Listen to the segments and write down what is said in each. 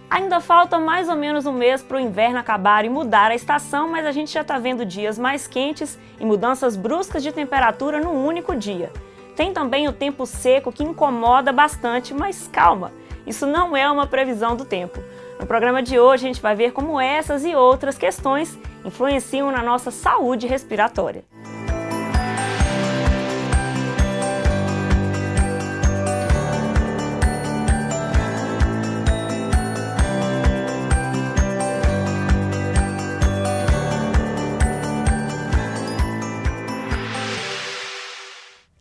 Ainda falta mais ou menos um mês para o inverno acabar e mudar a estação, mas a gente já está vendo dias mais quentes e mudanças bruscas de temperatura num único dia. Tem também o tempo seco que incomoda bastante, mas calma, isso não é uma previsão do tempo. No programa de hoje a gente vai ver como essas e outras questões influenciam na nossa saúde respiratória.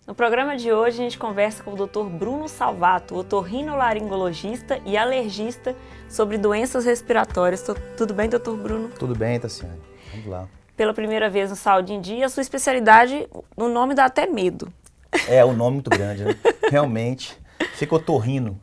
No programa de hoje a gente conversa com o Dr. Bruno Salvato, otorrinolaringologista e alergista, sobre doenças respiratórias. Tudo bem, Dr. Bruno? Tudo bem, Tassiane. Vamos lá. Pela primeira vez no Saúde em Dia, a sua especialidade, o nome dá até medo. É, o nome muito grande, né? Realmente, fica otorrino.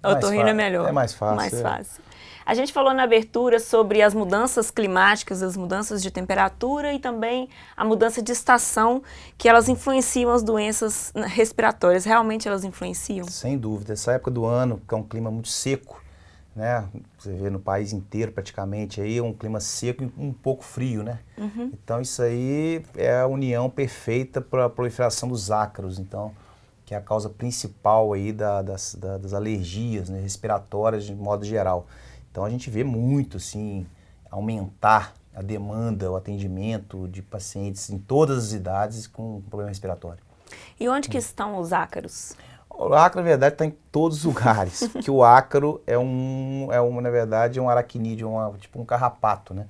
Otorrino é melhor. É mais fácil. Mais fácil. A gente falou na abertura sobre as mudanças climáticas, as mudanças de temperatura e também a mudança de estação, que elas influenciam as doenças respiratórias. Realmente elas influenciam? Sem dúvida. Essa época do ano, que é um clima muito seco, né? Você vê no país inteiro praticamente, aí é um clima seco e um pouco frio, né? Uhum. Então isso aí é a união perfeita para a proliferação dos ácaros, então, que é a causa principal aí das alergias, né, respiratórias de modo geral. Então a gente vê muito, assim, aumentar a demanda, o atendimento de pacientes em todas as idades com problema respiratório. E onde que estão os ácaros? O ácaro, na verdade, está em todos os lugares, porque o ácaro na verdade, é um aracnídeo, tipo um carrapato, né?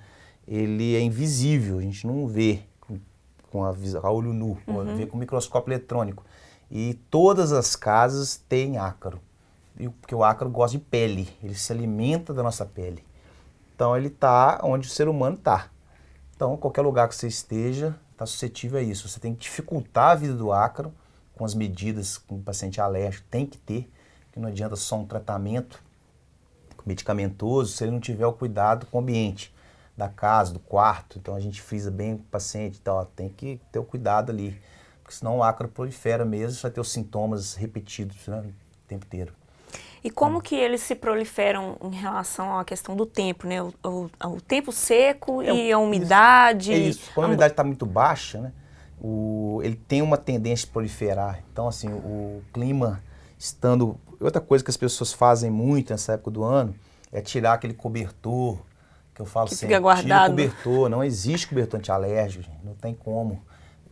Ele é invisível, a gente não vê a olho nu, vê com microscópio eletrônico. E todas as casas têm ácaro. Porque o ácaro gosta de pele, ele se alimenta da nossa pele. Então ele está onde o ser humano está. Então qualquer lugar que você esteja está suscetível a isso. Você tem que dificultar a vida do ácaro com as medidas que um paciente alérgico tem que ter, que não adianta só um tratamento medicamentoso se ele não tiver o cuidado com o ambiente da casa, do quarto. Então a gente frisa bem o paciente, então, tem que ter o cuidado ali, porque senão o ácaro prolifera mesmo, você vai ter os sintomas repetidos, né, o tempo inteiro. E como que eles se proliferam em relação à questão do tempo, né? O tempo seco e a umidade? É isso. Quando a umidade está muito baixa, né? Ele tem uma tendência de proliferar. Então, assim, o clima estando... Outra coisa que as pessoas fazem muito nessa época do ano é tirar aquele cobertor, que eu falo sempre, fica guardado. Tira o cobertor. Não existe cobertor antialérgico, gente. Não tem como.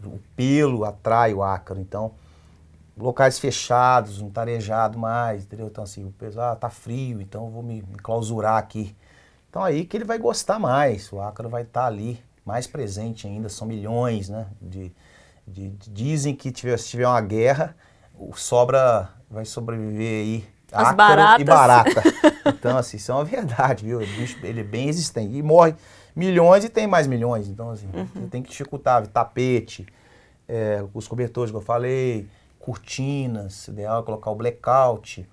O pelo atrai o ácaro, então... Locais fechados, não tarejado mais, entendeu? Então assim, o pessoal, tá frio, então eu vou me clausurar aqui. Então aí que ele vai gostar mais, o ácaro vai estar ali, mais presente ainda, são milhões, né? Dizem que se tiver uma guerra, vai sobreviver aí as ácaro baratas. E barata. Então assim, isso é uma verdade, viu? Ele é bem existente. E morre milhões e tem mais milhões, então assim, você tem que dificultar, tapete, os cobertores que eu falei, cortinas, ideal é colocar o blackout,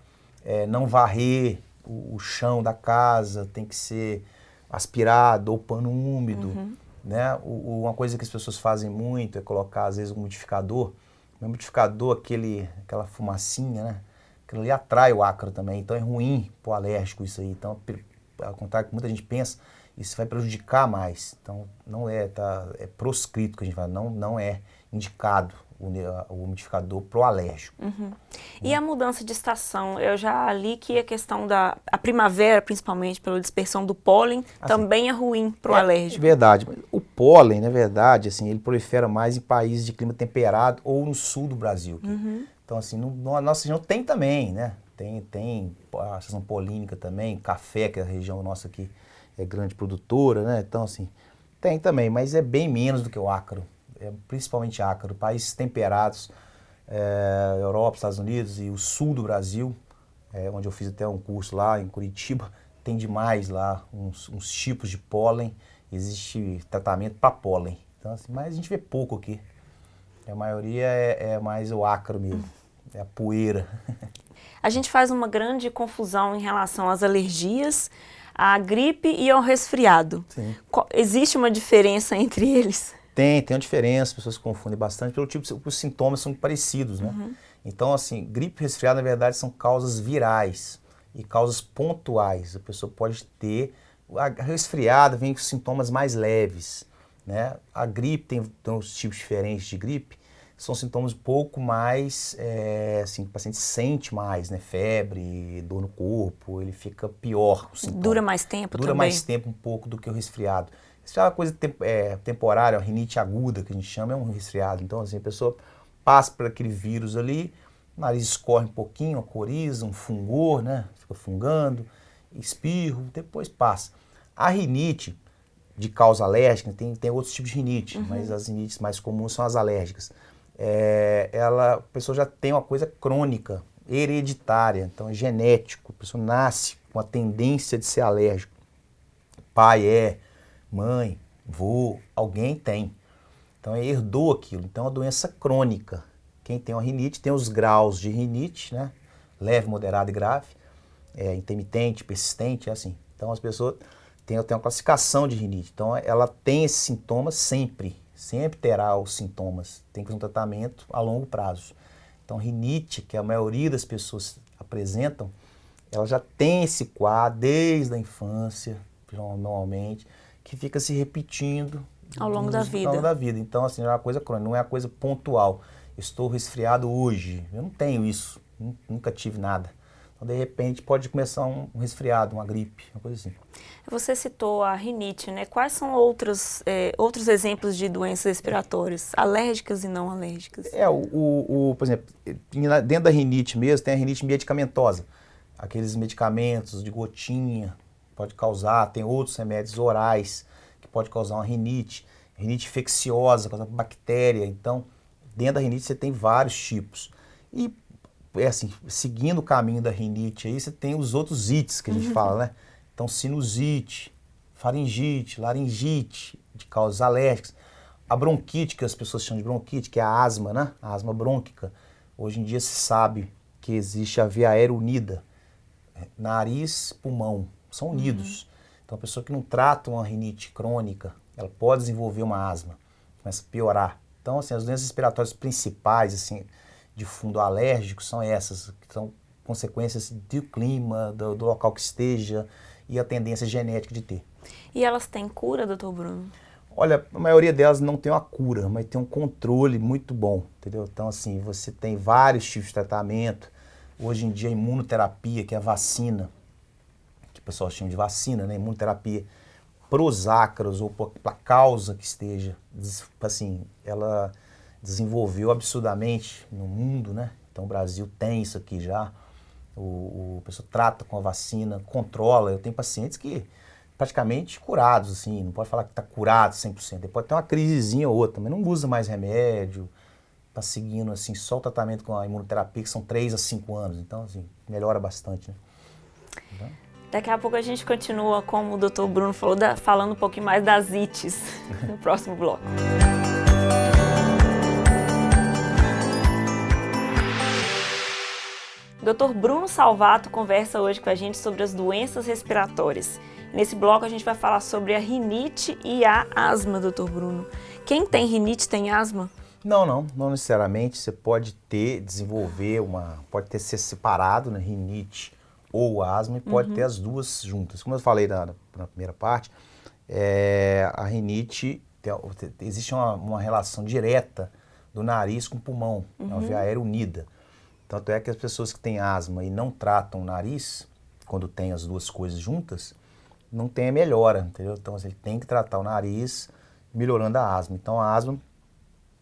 não varrer o chão da casa, tem que ser aspirado ou pano úmido, né? Uma coisa que as pessoas fazem muito é colocar, às vezes, um umidificador. O umidificador, aquela fumacinha, né? Aquilo ali atrai o ácaro também, então é ruim pro alérgico isso aí. Então, ao contrário do que muita gente pensa, isso vai prejudicar mais. Então, não é proscrito que a gente fala, não é indicado o umidificador pro alérgico. E a mudança de estação? Eu já li que a questão a primavera, principalmente pela dispersão do pólen, também é ruim pro alérgico. Verdade. O pólen, na verdade, assim, ele prolifera mais em países de clima temperado ou no sul do Brasil. Então, assim, na nossa região tem também, né? Tem a estação polínica também, café, que é a região nossa aqui é grande produtora, né? Então, assim, tem também, mas é bem menos do que o ácaro. Principalmente ácaro, países temperados, Europa, Estados Unidos e o sul do Brasil, onde eu fiz até um curso lá em Curitiba, tem demais lá uns tipos de pólen, existe tratamento para pólen. Então, assim, mas a gente vê pouco aqui. A maioria é mais o ácaro mesmo, é a poeira. A gente faz uma grande confusão em relação às alergias, à gripe e ao resfriado. Sim. Existe uma diferença entre eles? Tem uma diferença, as pessoas confundem bastante pelo tipo, os sintomas são parecidos, né? Então, assim, gripe e resfriado, na verdade, são causas virais. e causas pontuais. A pessoa pode ter, a resfriada vem com sintomas mais leves, né? A gripe tem uns tipos diferentes de gripe, são sintomas um pouco mais, assim, o paciente sente mais, né? Febre, dor no corpo, ele fica pior o sintoma. Dura mais tempo também? Dura mais tempo um pouco do que o resfriado. Isso é uma coisa temporária, uma rinite aguda, que a gente chama, é um resfriado. Então, assim, a pessoa passa por aquele vírus ali, o nariz escorre um pouquinho, a coriza, um fungor, né? Fica fungando, espirro, depois passa. A rinite de causa alérgica, tem outros tipos de rinite, mas as rinites mais comuns são as alérgicas. A pessoa já tem uma coisa crônica, hereditária, então é genético, a pessoa nasce com a tendência de ser alérgico. Pai mãe, vô, alguém tem. Então herdou aquilo, então é uma doença crônica. Quem tem uma rinite tem os graus de rinite, né? Leve, moderada e grave, intermitente, persistente, é assim. Então as pessoas têm uma classificação de rinite, então ela tem esses sintomas sempre terá os sintomas, tem que fazer um tratamento a longo prazo. Então rinite, que a maioria das pessoas apresentam, ela já tem esse quadro desde a infância, normalmente, que fica se repetindo ao longo da vida. Ao longo da vida. Então, assim, é uma coisa crônica, não é uma coisa pontual. Estou resfriado hoje, eu não tenho isso, nunca tive nada. Então, de repente, pode começar um resfriado, uma gripe, uma coisa assim. Você citou a rinite, né? Quais são outros exemplos de doenças respiratórias, alérgicas e não alérgicas? Por exemplo, dentro da rinite mesmo, tem a rinite medicamentosa. Aqueles medicamentos de gotinha pode causar, tem outros remédios orais que pode causar uma rinite infecciosa, causada por bactéria. Então, dentro da rinite você tem vários tipos. E, assim, seguindo o caminho da rinite aí, você tem os outros ites que a gente fala, né? Então, sinusite, faringite, laringite, de causas alérgicas. A bronquite, que as pessoas chamam de bronquite, que é a asma, né? A asma brônquica. Hoje em dia se sabe que existe a via aérea unida. Nariz, pulmão, são unidos. Então, a pessoa que não trata uma rinite crônica, ela pode desenvolver uma asma, começa a piorar. Então, assim, as doenças respiratórias principais, assim, de fundo alérgico são essas, que são consequências do clima, do local que esteja e a tendência genética de ter. E elas têm cura, doutor Bruno? Olha, a maioria delas não tem uma cura, mas tem um controle muito bom, entendeu? Então, assim, você tem vários tipos de tratamento. Hoje em dia, a imunoterapia, que é a vacina, que o pessoal chama de vacina, né? Imunoterapia para os ácaros ou para a causa que esteja, assim, ela desenvolveu absurdamente no mundo, né? Então, o Brasil tem isso aqui já. O pessoal trata com a vacina, controla. Eu tenho pacientes que praticamente curados, assim, não pode falar que está curado 100%. Ele pode ter uma crisezinha ou outra, mas não usa mais remédio, está seguindo, assim, só o tratamento com a imunoterapia, que são 3 a 5 anos. Então, assim, melhora bastante, né? Então, daqui a pouco a gente continua, como o doutor Bruno falou, falando um pouquinho mais das ites no próximo bloco. Dr. Bruno Salvato conversa hoje com a gente sobre as doenças respiratórias. Nesse bloco a gente vai falar sobre a rinite e a asma, Dr. Bruno. Quem tem rinite tem asma? Não necessariamente. Você pode pode ter ser separado, né, rinite ou asma, e pode ter as duas juntas. Como eu falei na primeira parte, a rinite, existe uma relação direta do nariz com o pulmão, é uma via aérea unida. Tanto é que as pessoas que têm asma e não tratam o nariz, quando tem as duas coisas juntas, não tem a melhora, entendeu? Então, ele tem que tratar o nariz, melhorando a asma. Então, a asma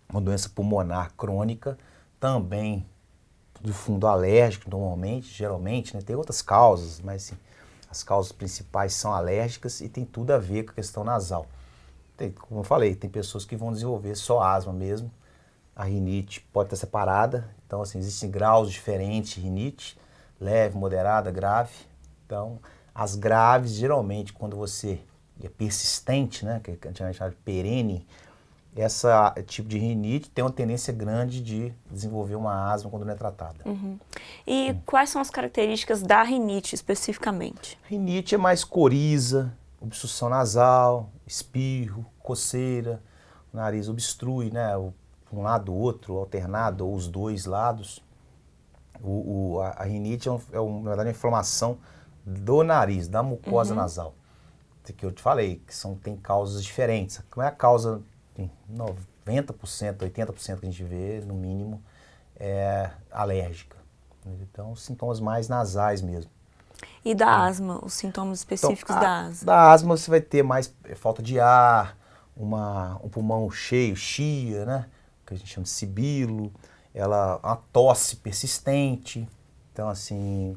é uma doença pulmonar crônica, também do fundo alérgico, geralmente, né? Tem outras causas, mas assim, as causas principais são alérgicas e tem tudo a ver com a questão nasal. Como eu falei, tem pessoas que vão desenvolver só asma mesmo. A rinite pode estar separada, então assim, existem graus diferentes de rinite, leve, moderada, grave. Então, as graves, geralmente, quando você é persistente, né, que a gente chama de perene, esse tipo de rinite tem uma tendência grande de desenvolver uma asma quando não é tratada. E quais são as características da rinite, especificamente? Rinite é mais coriza, obstrução nasal, espirro, coceira, o nariz obstrui, né, um lado ou outro, alternado, ou os dois lados. A rinite na verdade, uma inflamação do nariz, da mucosa nasal. Que eu te falei, tem causas diferentes. Como é a causa, 90%, 80% que a gente vê, no mínimo, é alérgica. Então, sintomas mais nasais mesmo. E da asma, os sintomas específicos da asma? Da asma você vai ter mais falta de ar, um pulmão cheio, chia, né? Que a gente chama de sibilo, uma tosse persistente. Então, assim,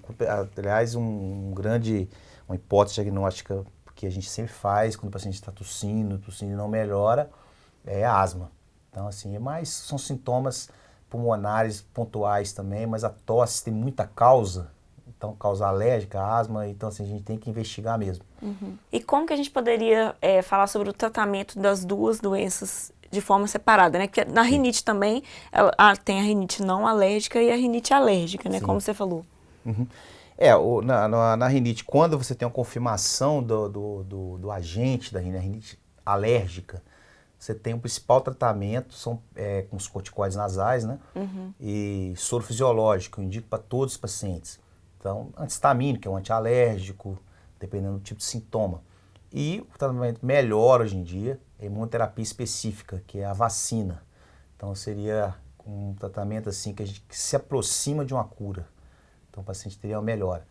aliás, uma hipótese diagnóstica que a gente sempre faz quando o paciente está tossindo e não melhora, é a asma. Então, assim, são sintomas pulmonares pontuais também, mas a tosse tem muita causa, então causa alérgica, asma, então assim, a gente tem que investigar mesmo. E como que a gente poderia falar sobre o tratamento das duas doenças de forma separada, né? Porque na rinite também, tem a rinite não alérgica e a rinite alérgica, né? Sim. Como você falou. Na rinite, quando você tem uma confirmação do agente da rinite alérgica, você tem o principal tratamento, são com os corticoides nasais, né? E soro fisiológico, eu indico para todos os pacientes. Então, antihistamínico, que é um antialérgico, dependendo do tipo de sintoma. E o tratamento melhor hoje em dia é imunoterapia específica, que é a vacina. Então, seria um tratamento assim que se aproxima de uma cura. Então, o paciente teria uma melhora.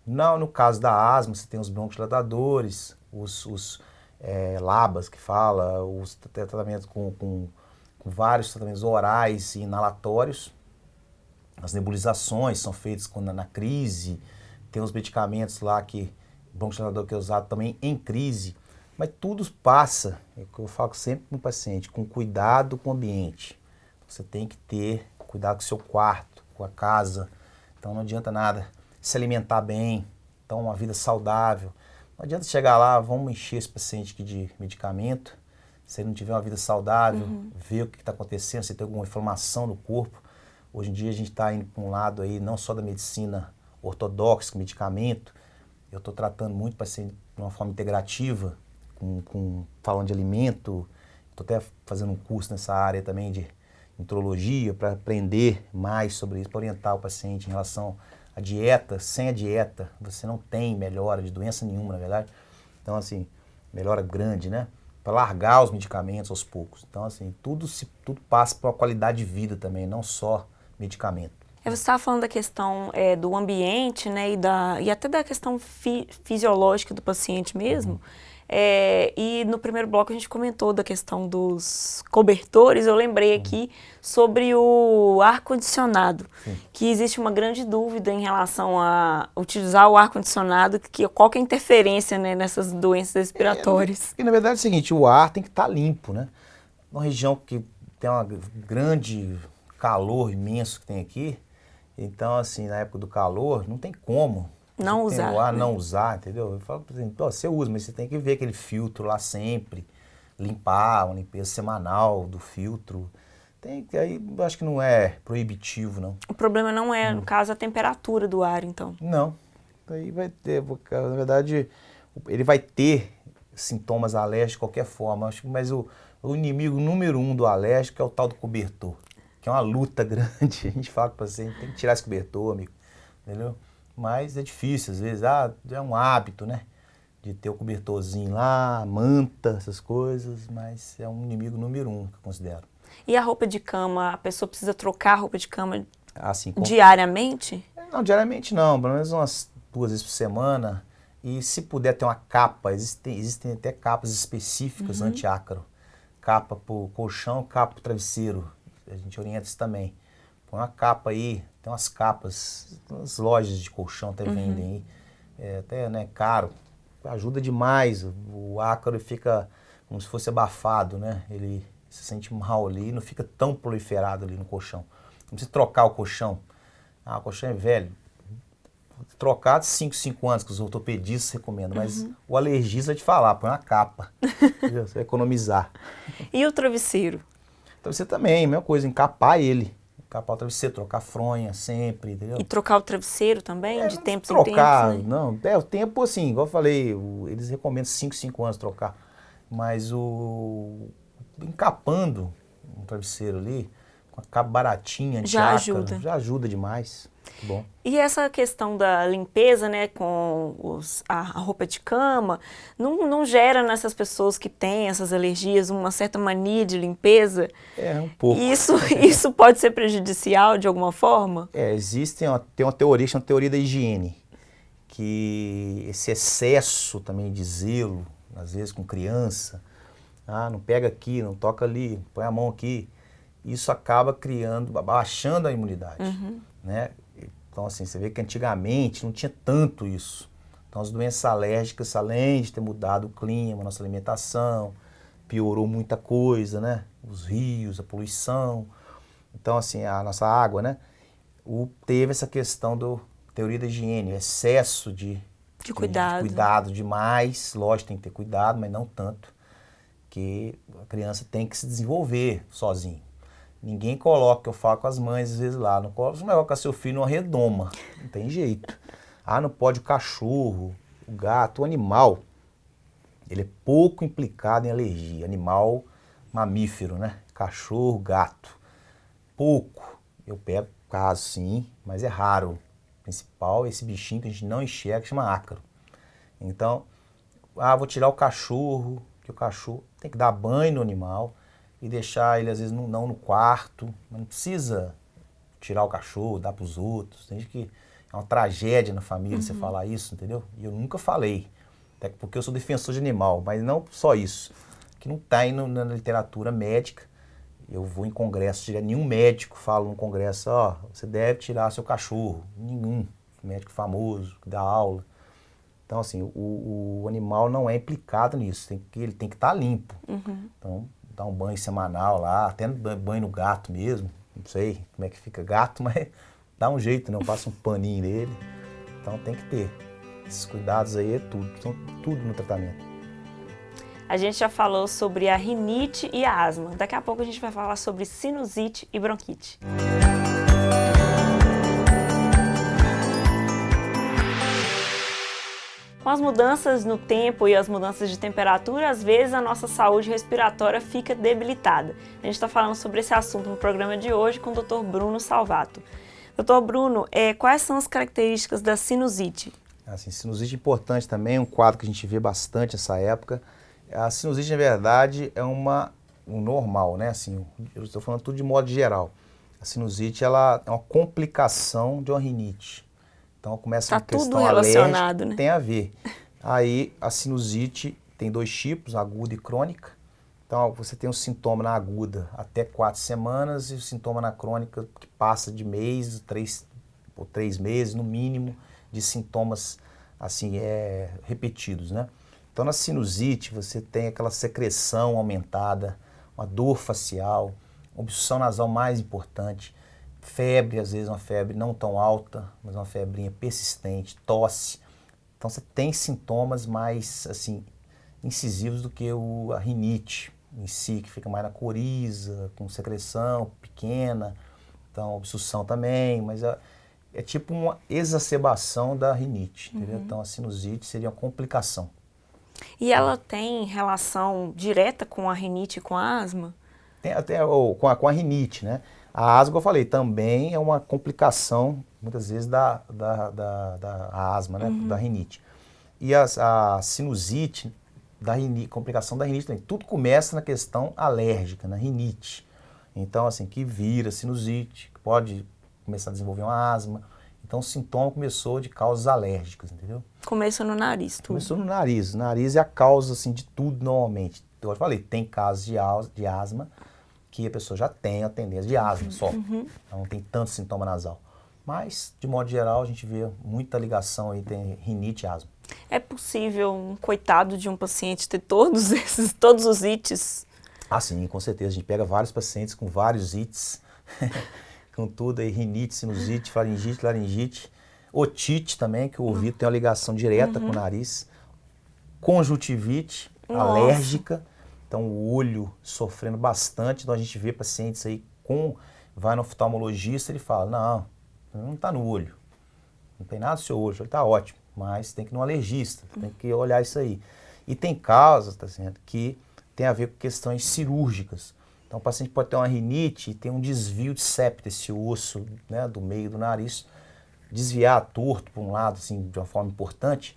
No caso da asma, você tem os broncodilatadores, os LABAs, que fala, os tratamentos com vários tratamentos orais e inalatórios. As nebulizações são feitas na crise, tem os medicamentos lá o broncodilatador que é usado também em crise, mas tudo passa, é o que eu falo sempre com o paciente, com cuidado com o ambiente. Você tem que ter cuidado com o seu quarto, com a casa, então não adianta nada se alimentar bem, então uma vida saudável. Não adianta chegar lá, vamos encher esse paciente aqui de medicamento, se ele não tiver uma vida saudável, ver o que está acontecendo, se tem alguma inflamação no corpo. Hoje em dia a gente está indo para um lado aí, não só da medicina ortodoxa, medicamento. Eu estou tratando muito paciente de uma forma integrativa, falando de alimento. Estou até fazendo um curso nessa área também de nutrologia para aprender mais sobre isso, para orientar o paciente em relação à dieta. Sem a dieta, você não tem melhora de doença nenhuma, na verdade. Então, assim, melhora grande, né? Para largar os medicamentos aos poucos. Então, assim, tudo passa por uma qualidade de vida também, não só medicamento. Você estava falando da questão do ambiente, né, e até da questão fisiológica do paciente mesmo. E no primeiro bloco a gente comentou da questão dos cobertores. Eu lembrei aqui sobre o ar-condicionado, que existe uma grande dúvida em relação a utilizar o ar-condicionado, qual que é a interferência, né, nessas doenças respiratórias. Na verdade é o seguinte, o ar tem que estar limpo, né? Uma região que tem uma grande calor imenso que tem aqui, então assim, na época do calor, não tem como não usar, não usar, entendeu? Eu falo para você, você usa, mas você tem que ver aquele filtro lá sempre, limpar, uma limpeza semanal do filtro. Aí eu acho que não é proibitivo, não. O problema não é, no caso, a temperatura do ar, então? Não. Aí vai ter, na verdade, ele vai ter sintomas alérgicos de qualquer forma, mas o inimigo número 1 do alérgico é o tal do cobertor, que é uma luta grande. A gente fala para o paciente, tem que tirar esse cobertor, amigo, entendeu? Mas é difícil, às vezes, é um hábito, né? De ter o cobertorzinho lá, manta, essas coisas, mas é um inimigo número 1, que eu considero. E a roupa de cama, a pessoa precisa trocar a roupa de cama assim, diariamente? Não, diariamente não, pelo menos umas 2 vezes por semana. E se puder ter uma capa, existem até capas específicas anti-ácaro. Capa para o colchão, capa para o travesseiro. A gente orienta isso também. Põe uma capa aí, tem umas capas, as lojas de colchão até vendem aí. Até, né, caro. Ajuda demais. O ácaro fica como se fosse abafado, né? Ele se sente mal ali, não fica tão proliferado ali no colchão. Não precisa trocar o colchão. O colchão é velho. Trocar de 5 anos, que os ortopedistas recomendam, mas o alergista vai te falar, põe uma capa. Você vai economizar. E o travesseiro? O travesseiro também, mesma coisa, encapar ele. Encapar o travesseiro, trocar a fronha sempre, entendeu? E trocar o travesseiro também, de tempos em trocar, tempos? Né? Não, o tempo assim, igual eu falei, eles recomendam 5 anos trocar. Mas encapando um travesseiro ali, com a capa baratinha, já ajuda. Já ajuda demais. Que bom. E essa questão da limpeza, né, com a roupa de cama, não gera nessas pessoas que têm essas alergias uma certa mania de limpeza? Um pouco. Isso pode ser prejudicial de alguma forma? Tem uma teoria, chama teoria da higiene, que esse excesso também de zelo, às vezes com criança, não pega aqui, não toca ali, põe a mão aqui, isso acaba abaixando a imunidade, né? Então, assim, você vê que antigamente não tinha tanto isso. Então, as doenças alérgicas, além de ter mudado o clima, a nossa alimentação, piorou muita coisa, né? Os rios, a poluição. Então, assim, a nossa água, né? Teve essa questão da teoria da higiene, excesso de cuidado demais. Lógico, tem que ter cuidado, mas não tanto. Que a criança tem que se desenvolver sozinho. Ninguém coloca, eu falo com as mães às vezes lá, não coloca seu filho numa redoma, não tem jeito. Não pode o cachorro, o gato, o animal, ele é pouco implicado em alergia, animal mamífero, né? Cachorro, gato, pouco. Eu pego caso sim, mas é raro. O principal é esse bichinho que a gente não enxerga, que chama ácaro. Então, vou tirar o cachorro, que o cachorro tem que dar banho no animal, e deixar ele, às vezes, não no quarto. Mas não precisa tirar o cachorro, dar para os outros. Tem gente que é uma tragédia na família você falar isso, entendeu? E eu nunca falei, até porque eu sou defensor de animal, mas não só isso. Que não está aí na literatura médica. Eu vou em congresso, nenhum médico fala no congresso, você deve tirar seu cachorro. Nenhum médico famoso que dá aula. Então, assim, o animal não é implicado nisso. Ele tem que estar limpo. Então, dá um banho semanal lá, até banho no gato mesmo, não sei como é que fica gato, mas dá um jeito, não passa um paninho nele. Então tem que ter. Esses cuidados aí são tudo no tratamento. A gente já falou sobre a rinite e a asma. Daqui a pouco a gente vai falar sobre sinusite e bronquite. Com as mudanças no tempo e as mudanças de temperatura, às vezes a nossa saúde respiratória fica debilitada. A gente está falando sobre esse assunto no programa de hoje com o Dr. Bruno Salvato. Dr. Bruno, quais são as características da sinusite? Assim, sinusite é importante também, um quadro que a gente vê bastante nessa época. A sinusite, na verdade, é um normal, né? Assim, eu estou falando tudo de modo geral. A sinusite ela é uma complicação de uma rinite. Então começa a questão alérgica, né? Tem a ver. Aí a sinusite tem 2 tipos, aguda e crônica. Então você tem um sintoma na aguda até 4 semanas e o sintoma na crônica que passa de mês, 3 meses no mínimo, de sintomas assim, repetidos, né? Então na sinusite você tem aquela secreção aumentada, uma dor facial, obstrução nasal mais importante, febre, às vezes uma febre não tão alta, mas uma febrinha persistente, tosse. Então você tem sintomas mais assim incisivos do que a rinite em si, que fica mais na coriza, com secreção pequena, então obstrução também, mas é tipo uma exacerbação da rinite, entendeu? Então a sinusite seria uma complicação. E ela tem relação direta com a rinite e com a asma? Tem até com a rinite, né? A asma, eu falei, também é uma complicação, muitas vezes, da asma, né? Da rinite. E a sinusite, complicação da rinite também. Tudo começa na questão alérgica, na rinite. Então, assim, que vira sinusite, que pode começar a desenvolver uma asma. Então, o sintoma começou de causas alérgicas, entendeu? Começou no nariz, tudo. Começou no nariz. O nariz é a causa, assim, de tudo normalmente. Então, eu falei, tem casos de asma que a pessoa já tem a tendência de asma só. Então, não tem tanto sintoma nasal. Mas, de modo geral, a gente vê muita ligação aí entre rinite e asma. É possível um coitado de um paciente ter todos os ites? Ah, sim, com certeza. A gente pega vários pacientes com vários ites, com tudo aí, rinite, sinusite, faringite, laringite, otite também, que o ouvido tem uma ligação direta com o nariz, conjuntivite, alérgica, então o olho sofrendo bastante. Então a gente vê pacientes aí vai no oftalmologista, ele fala, não está no olho, não tem nada no seu olho, ele está ótimo, mas tem que ir no alergista, tem que olhar isso aí. E tem causas, tá certo, que tem a ver com questões cirúrgicas. Então o paciente pode ter uma rinite e tem um desvio de septo, esse osso, né, do meio do nariz, desviar torto para um lado, assim, de uma forma importante,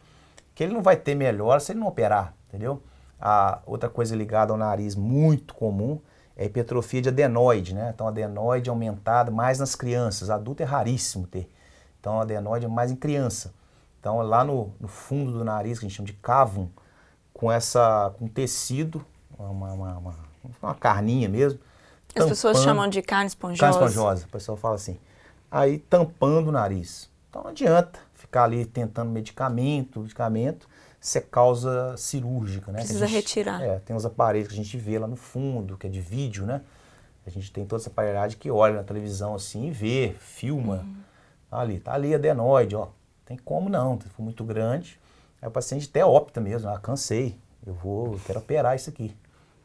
que ele não vai ter melhora se ele não operar, entendeu? A outra coisa ligada ao nariz muito comum é a hipertrofia de adenoide, né? Então, a adenoide é aumentada mais nas crianças, adulto é raríssimo ter. Então, a adenoide é mais em criança. Então, lá no fundo do nariz, que a gente chama de cavum, com tecido, uma carninha mesmo. As pessoas chamam de carne esponjosa. Carne esponjosa, o pessoal fala assim. Aí, tampando o nariz. Então, não adianta ficar ali tentando medicamento, você causa cirúrgica, né? Precisa retirar. Tem uns aparelhos que a gente vê lá no fundo, que é de vídeo, né? A gente tem toda essa aparelhagem que olha na televisão assim e vê, filma. Tá ali a adenoide, ó. Tem como não, se for muito grande. Aí o paciente até opta mesmo, cansei, eu quero operar isso aqui.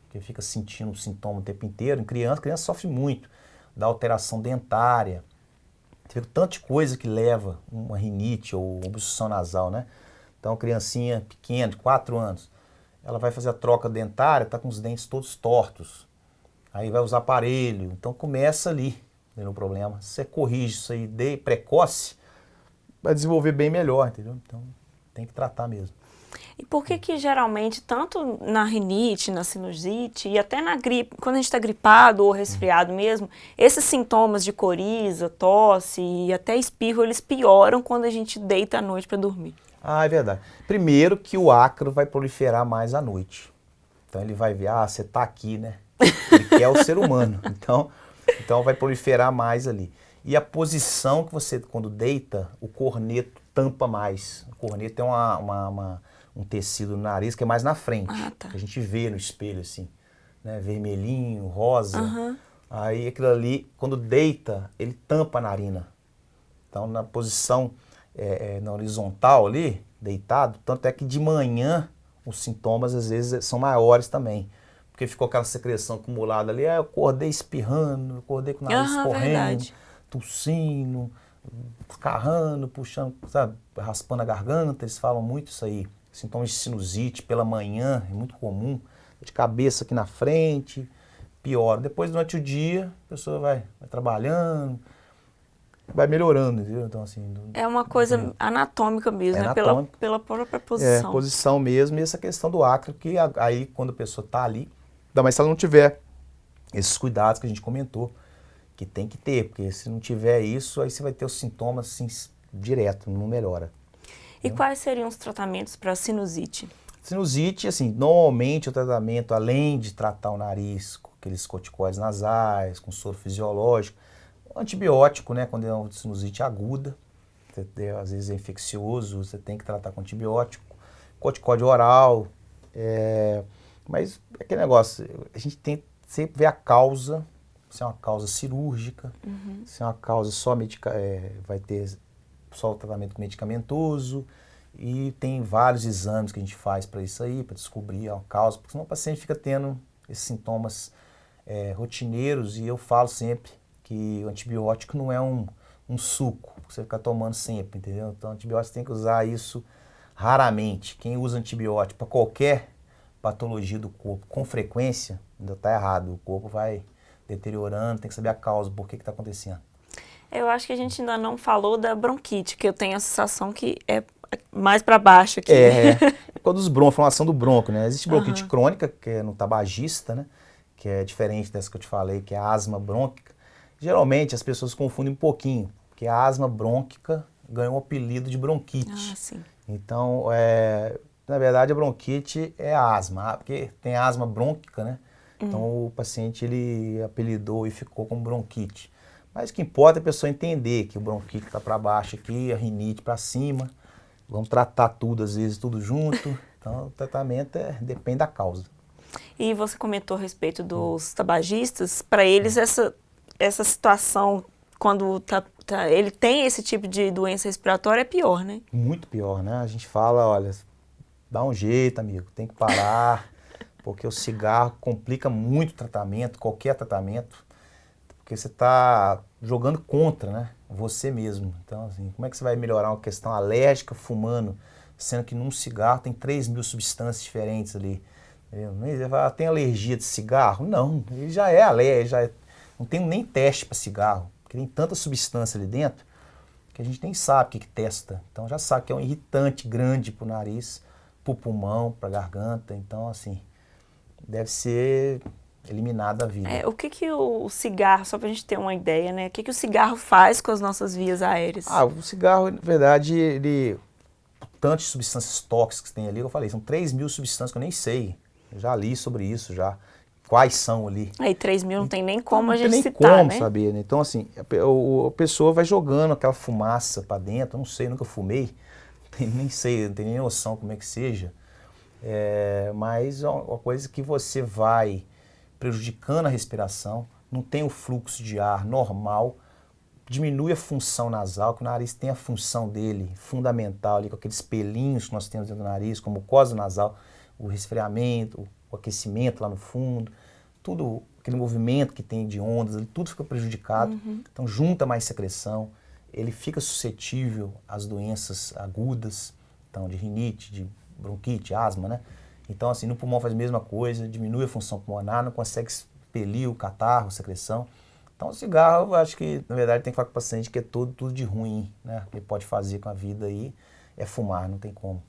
Porque fica sentindo o sintoma o tempo inteiro. Em criança sofre muito, da alteração dentária. Tem tanta coisa que leva uma rinite ou obstrução nasal, né? Então, criancinha pequena, de 4 anos, ela vai fazer a troca dentária, tá com os dentes todos tortos. Aí vai usar aparelho. Então, começa ali, o problema. Se você corrige isso aí de precoce, vai desenvolver bem melhor, entendeu? Então, tem que tratar mesmo. E por que geralmente, tanto na rinite, na sinusite e até na gripe, quando a gente está gripado ou resfriado mesmo, esses sintomas de coriza, tosse e até espirro, eles pioram quando a gente deita à noite para dormir? É verdade. Primeiro que o ácaro vai proliferar mais à noite. Então ele vai ver, você tá aqui, né? Ele quer o ser humano. Então vai proliferar mais ali. E a posição que você, quando deita, o corneto tampa mais. O corneto tem um tecido no nariz que é mais na frente. Tá. Que a gente vê no espelho, assim. Né? Vermelhinho, rosa. Aí aquilo ali, quando deita, ele tampa a narina. Então na posição na horizontal ali, deitado, tanto é que de manhã os sintomas às vezes são maiores também. Porque ficou aquela secreção acumulada ali, eu acordei espirrando, eu acordei com o nariz correndo, verdade. Tossindo, escarrando, puxando, sabe, raspando a garganta, eles falam muito isso aí. Sintomas de sinusite pela manhã, é muito comum, de cabeça aqui na frente, piora. Depois, durante o dia, a pessoa vai trabalhando, vai melhorando, entendeu? Então, assim, é uma coisa anatômica mesmo, né? Pela própria posição. Posição mesmo, e essa questão do ácaro, que aí quando a pessoa está ali, ainda mais se ela não tiver esses cuidados que a gente comentou, que tem que ter, porque se não tiver isso, aí você vai ter os sintomas assim, direto, não melhora. E quais seriam os tratamentos para sinusite? Sinusite, assim, normalmente o tratamento, além de tratar o nariz com aqueles corticoides nasais, com soro fisiológico, antibiótico, né, quando é uma sinusite aguda, às vezes é infeccioso, você tem que tratar com antibiótico, corticóide oral, mas é aquele negócio, a gente tem que sempre ver a causa, se é uma causa cirúrgica, se é uma causa só vai ter só o tratamento medicamentoso, e tem vários exames que a gente faz para isso aí, para descobrir a causa, porque senão o paciente fica tendo esses sintomas rotineiros, e eu falo sempre que o antibiótico não é um suco, que você fica tomando sempre, entendeu? Então, o antibiótico tem que usar isso raramente. Quem usa antibiótico para qualquer patologia do corpo com frequência, ainda está errado. O corpo vai deteriorando, tem que saber a causa, por que está acontecendo. Eu acho que a gente ainda não falou da bronquite, que eu tenho a sensação que é mais para baixo aqui. Quando os broncos, inflamação do bronco, né? Existe bronquite crônica, que é no tabagista, né? Que é diferente dessa que eu te falei, que é a asma brônquica. Geralmente as pessoas confundem um pouquinho, porque a asma brônquica ganhou o apelido de bronquite. Sim. Então, na verdade, a bronquite é a asma, porque tem a asma brônquica, né? Então, o paciente, ele apelidou e ficou com bronquite. Mas o que importa é a pessoa entender que o bronquite está para baixo aqui, a rinite para cima. Vamos tratar tudo, às vezes, tudo junto. Então, o tratamento depende da causa. E você comentou a respeito dos tabagistas. Para eles, essa situação, quando ele tem esse tipo de doença respiratória, é pior, né? Muito pior, né? A gente fala, olha, dá um jeito, amigo, tem que parar, porque o cigarro complica muito o tratamento, qualquer tratamento, porque você está jogando contra, né? Você mesmo. Então, assim, como é que você vai melhorar uma questão alérgica fumando, sendo que num cigarro tem 3.000 substâncias diferentes ali? Ele vai tem alergia de cigarro? Não, ele já é alérgico, não tem nem teste para cigarro, porque tem tanta substância ali dentro que a gente nem sabe o que testa. Então já sabe que é um irritante grande para o nariz, para o pulmão, para a garganta. Então, assim, deve ser eliminado da vida. O que o cigarro, só para a gente ter uma ideia, né? O que o cigarro faz com as nossas vias aéreas? O cigarro, na verdade, ele... Tanto de substâncias tóxicas que tem ali, eu falei, são 3.000 substâncias que eu nem sei. Eu já li sobre isso, já. Quais são ali. Aí 3.000 não tem nem como a gente citar, né? Não tem nem como saber, né? Então, assim, a pessoa vai jogando aquela fumaça para dentro, eu não sei, nunca fumei, nem sei, não tenho nem noção como é que seja. Mas é uma coisa que você vai prejudicando a respiração, não tem o fluxo de ar normal, diminui a função nasal, que o nariz tem a função dele fundamental ali, com aqueles pelinhos que nós temos dentro do nariz, como mucosa nasal, o resfriamento, o aquecimento lá no fundo, tudo aquele movimento que tem de ondas, tudo fica prejudicado. Então junta mais secreção, ele fica suscetível às doenças agudas, então de rinite, de bronquite, asma, né? Então assim, no pulmão faz a mesma coisa, diminui a função pulmonar, não consegue expelir o catarro, secreção. Então o cigarro, eu acho que na verdade tem que falar com o paciente que é tudo de ruim, né? Ele pode fazer com a vida aí, é fumar, não tem como.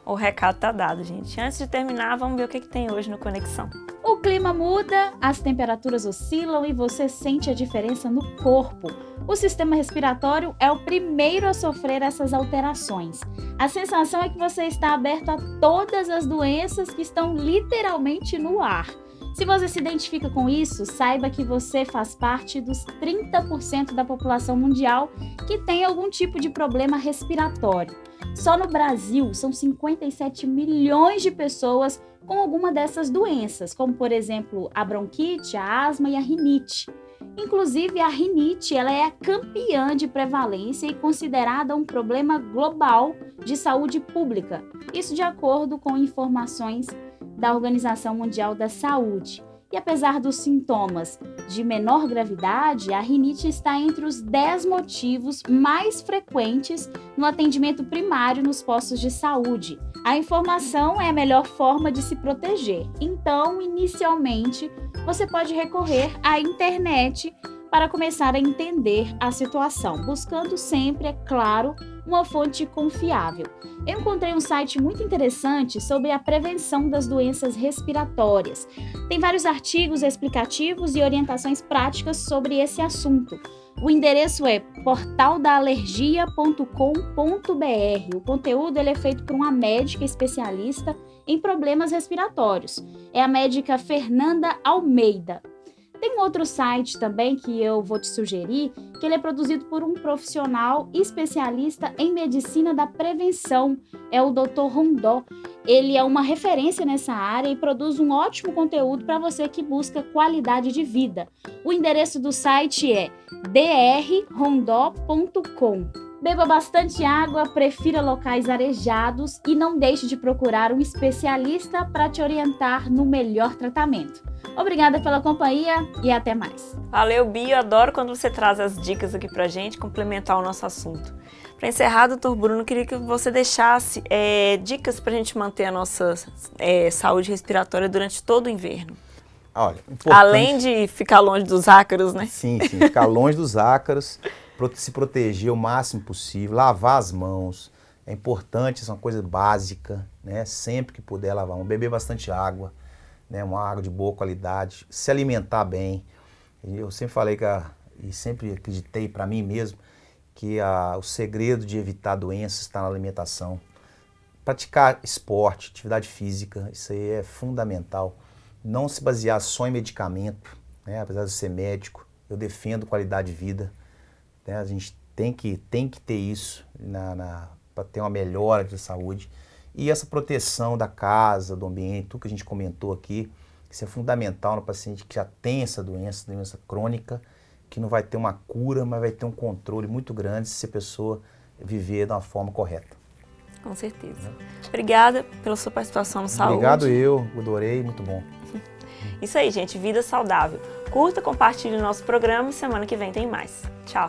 O recado tá dado, gente. Antes de terminar, vamos ver o que tem hoje no Conexão. O clima muda, as temperaturas oscilam e você sente a diferença no corpo. O sistema respiratório é o primeiro a sofrer essas alterações. A sensação é que você está aberto a todas as doenças que estão literalmente no ar. Se você se identifica com isso, saiba que você faz parte dos 30% da população mundial que tem algum tipo de problema respiratório. Só no Brasil, são 57 milhões de pessoas com alguma dessas doenças, como, por exemplo, a bronquite, a asma e a rinite. Inclusive, a rinite ela é a campeã de prevalência e considerada um problema global de saúde pública. Isso de acordo com informações da Organização Mundial da Saúde. E apesar dos sintomas de menor gravidade, a rinite está entre os 10 motivos mais frequentes no atendimento primário nos postos de saúde. A informação é a melhor forma de se proteger. Então, inicialmente, você pode recorrer à internet para começar a entender a situação, buscando sempre, é claro, uma fonte confiável. Eu encontrei um site muito interessante sobre a prevenção das doenças respiratórias. Tem vários artigos explicativos e orientações práticas sobre esse assunto. O endereço é portaldaalergia.com.br. O conteúdo é feito por uma médica especialista em problemas respiratórios. É a médica Fernanda Almeida. Tem um outro site também que eu vou te sugerir, que ele é produzido por um profissional especialista em medicina da prevenção, é o Dr. Rondó. Ele é uma referência nessa área e produz um ótimo conteúdo para você que busca qualidade de vida. O endereço do site é drrondó.com. Beba bastante água, prefira locais arejados e não deixe de procurar um especialista para te orientar no melhor tratamento. Obrigada pela companhia e até mais. Valeu, Bia. Eu adoro quando você traz as dicas aqui pra gente, complementar o nosso assunto. Para encerrar, doutor Bruno, eu queria que você deixasse dicas pra gente manter a nossa saúde respiratória durante todo o inverno. Olha, além de ficar longe dos ácaros, né? Sim, ficar longe dos ácaros, se proteger o máximo possível, lavar as mãos. É importante, isso é uma coisa básica, né? Sempre que puder lavar mão, beber bastante água. Né, uma água de boa qualidade, se alimentar bem. Eu sempre falei e sempre acreditei para mim mesmo que o segredo de evitar doenças está na alimentação. Praticar esporte, atividade física, isso aí é fundamental. Não se basear só em medicamento, né, apesar de ser médico, eu defendo qualidade de vida. Né, a gente tem que ter isso para ter uma melhora de saúde. E essa proteção da casa, do ambiente, tudo que a gente comentou aqui, isso é fundamental no paciente que já tem essa doença crônica, que não vai ter uma cura, mas vai ter um controle muito grande se a pessoa viver de uma forma correta. Com certeza. Obrigada pela sua participação no Saúde. Obrigado eu adorei, muito bom. Isso aí, gente, vida saudável. Curta, compartilhe o nosso programa e semana que vem tem mais. Tchau.